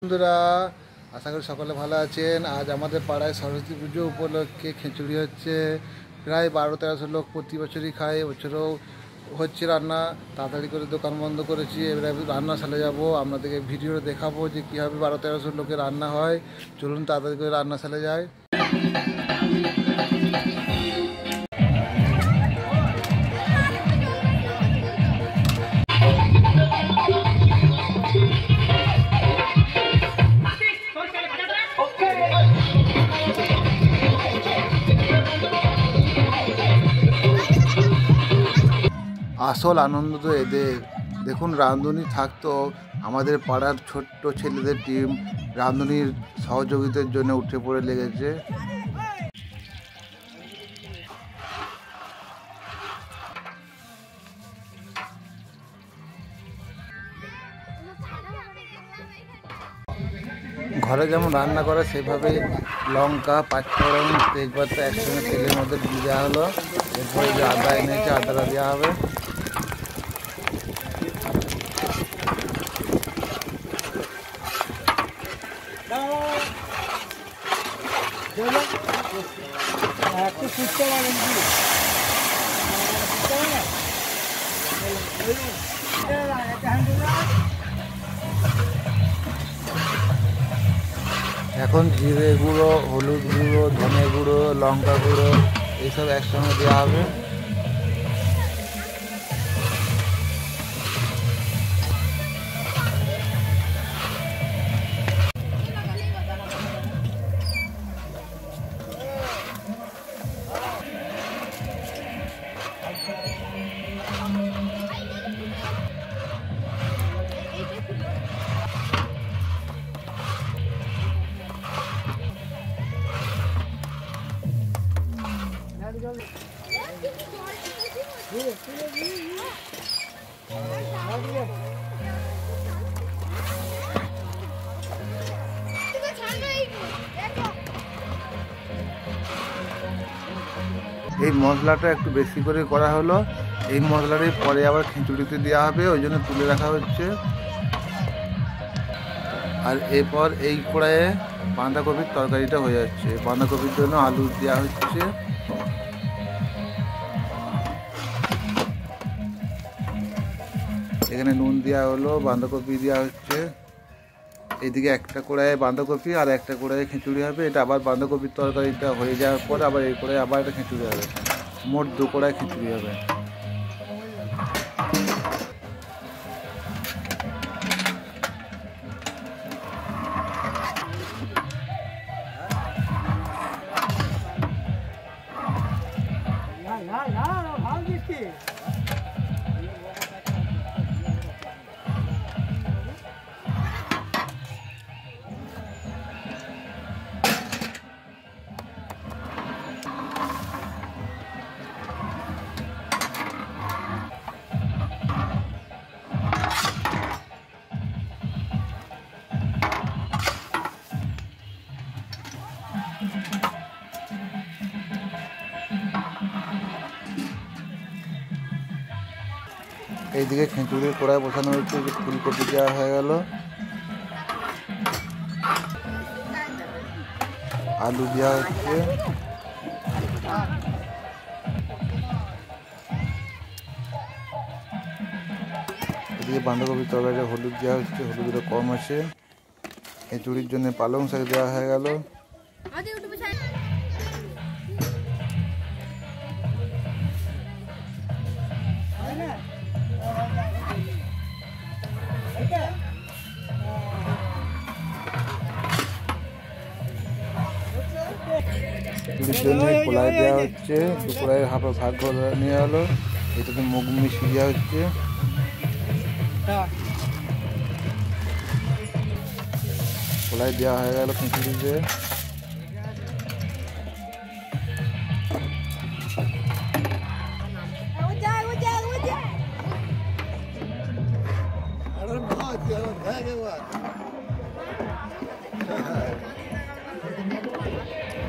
বন্ধুরা, আশা করি সকলে ভালো আছেন। আজ আমাদের পাড়ায় সরস্বতী পুজো উপলক্ষে খিচুড়ি হচ্ছে। প্রায় 1200-1300 লোক প্রতি বছরই খায়, এবছরও হচ্ছে রান্না। তাড়াতাড়ি করে দোকান বন্ধ করেছি, এবারে রান্নাশালে যাব, আপনাদেরকে ভিডিও দেখাবো যে কীভাবে 1200-1300 লোকের রান্না হয়। চলুন তাড়াতাড়ি করে রান্নাশালে যাই। আসল আনন্দ তো এদের। দেখুন, রাঁধুনি থাকতো, আমাদের পাড়ার ছোট্ট ছেলেদের টিম রাঁধুনির সহযোগিতার জন্য উঠে পড়ে লেগেছে। ঘরে যেমন রান্না করে সেভাবে লঙ্কা, পাঁচফোড়ন, তেজপাতা একসঙ্গে তেলের মধ্যে দিয়ে দেওয়া হলো। এরপরে যে আদা এনেছে, আদাটা দেওয়া হবে। এখন জিরে গুঁড়ো, হলুদ গুঁড়ো, ধনে গুঁড়ো, লঙ্কা গুঁড়ো এইসব একসঙ্গে দেওয়া হবে। এই মশলাটা একটু বেশি করে করা হলো। এই মশলাটাই পরে আবার খিচুড়িতে দেওয়া হবে, ওই জন্য তুলে রাখা হচ্ছে। আর এরপর এই কড়াইয়ে বাঁধাকপির তরকারিটা হয়ে যাচ্ছে। বাঁধাকপির জন্য আলু দেওয়া হচ্ছে। এখানে নুন দেওয়া হলো, বাঁধাকপি দেওয়া হচ্ছে। এইদিকে একটা কড়াইয়ে বাঁধাকপি আর একটা কড়াইয়ে খিচুড়ি হবে। এটা আবার বাঁধাকপির তরকারিটা হয়ে যাওয়ার পর আবার এই কড়াইয়ে আবার একটা খিচুড়ি হবে। মোট 2 কড়াই খিচুড়ি হবে। এইদিকে খিচুড়ির কড়াই বসানো হচ্ছে, যে ফুলকপি দেওয়া হয়ে গেল, আলু দেওয়া হচ্ছে, এদিকে বাঁধাকপির তরকারিতে হলুদ দেওয়া হচ্ছে, হলুদটা কম আছে। খিচুড়ির জন্য পালং শাক দেওয়া হয়ে গেল। খিচুড়ির জন্য কলাই দেওয়া হচ্ছে, 2 কড়াইয়ের হাফে ভাগ করে নেওয়া হলো। এটাতে মুগ মিশিয়ে দেওয়া হচ্ছে। কলাই দেওয়া হয়ে গেল খিচুড়িতে।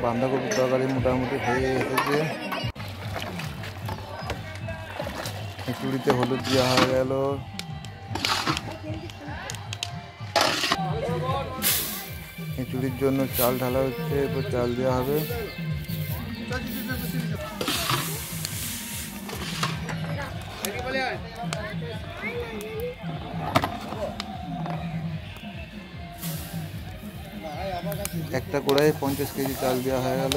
বাঁধাকপির তরকারি মোটামুটি হয়ে এসেছে। খিচুড়িতে হলুদ দেওয়া হয়ে গেল। খিচুড়ির জন্য চাল ঢালা হচ্ছে, এরপর চাল দেওয়া হবে। একটা কড়াই 50 কেজি চাল দেওয়া হয়ে গেল।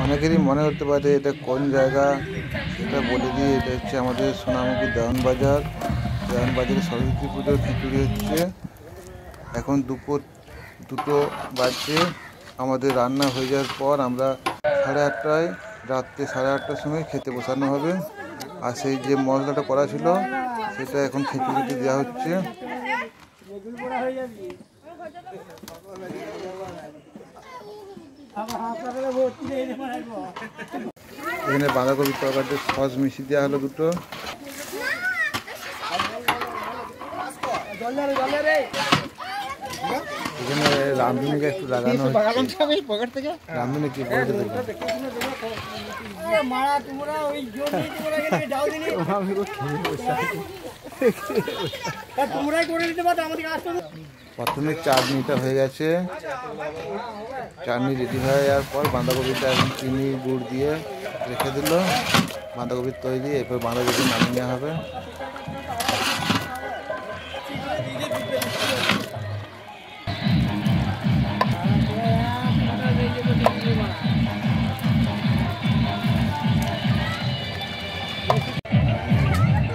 অনেকেরই মনে হতে পারে এটা কোন জায়গা, সেটা বলে দিই। এটা হচ্ছে আমাদের সোনামুখী দেওয়ানবাজার। দেওয়ানবাজারে সরস্বতী পুজোর খিচুড়ি হচ্ছে। এখন দুপুর 2টো বাজছে। আমাদের রান্না হয়ে যাওয়ার পর আমরা 8:30টায়, রাত্রে 8:30টার সময় খেতে বসানো হবে। আর সেই যে মশলাটা করা ছিল সেটা এখন খিচুড়িতে দেওয়া হচ্ছে। এখানে বাঁধাকপির তরকারিতে সস মিশিয়ে দেওয়া হলো 2টো। এখানে রাঁধুনিকে একটু লাগানো হচ্ছে। রাঁধুনি কি বলতে দেবে? প্রথমে চাটনিটা হয়ে গেছে। চাটনি রেডি হয়ে যাওয়ার পর বাঁধাকপিটা এখন চিনি গুড় দিয়ে রেখে দিল। বাঁধাকপির তৈরি। এরপর বাঁধাকপি নামিয়ে নেওয়া হবে।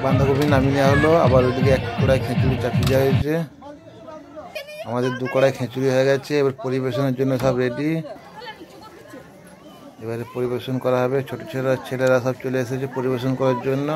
বাঁধাকপি নামিয়ে নেওয়া হলো। আবার ওইদিকে 1 কড়াই খিচুড়ি চাপিয়ে দেওয়া হয়েছে। আমাদের 2 কড়াই খিচুড়ি হয়ে গেছে। এবার পরিবেশনের জন্য সব রেডি। এবারে পরিবেশন করা হবে। ছোট ছেলেরা সব চলে এসেছে পরিবেশন করার জন্য।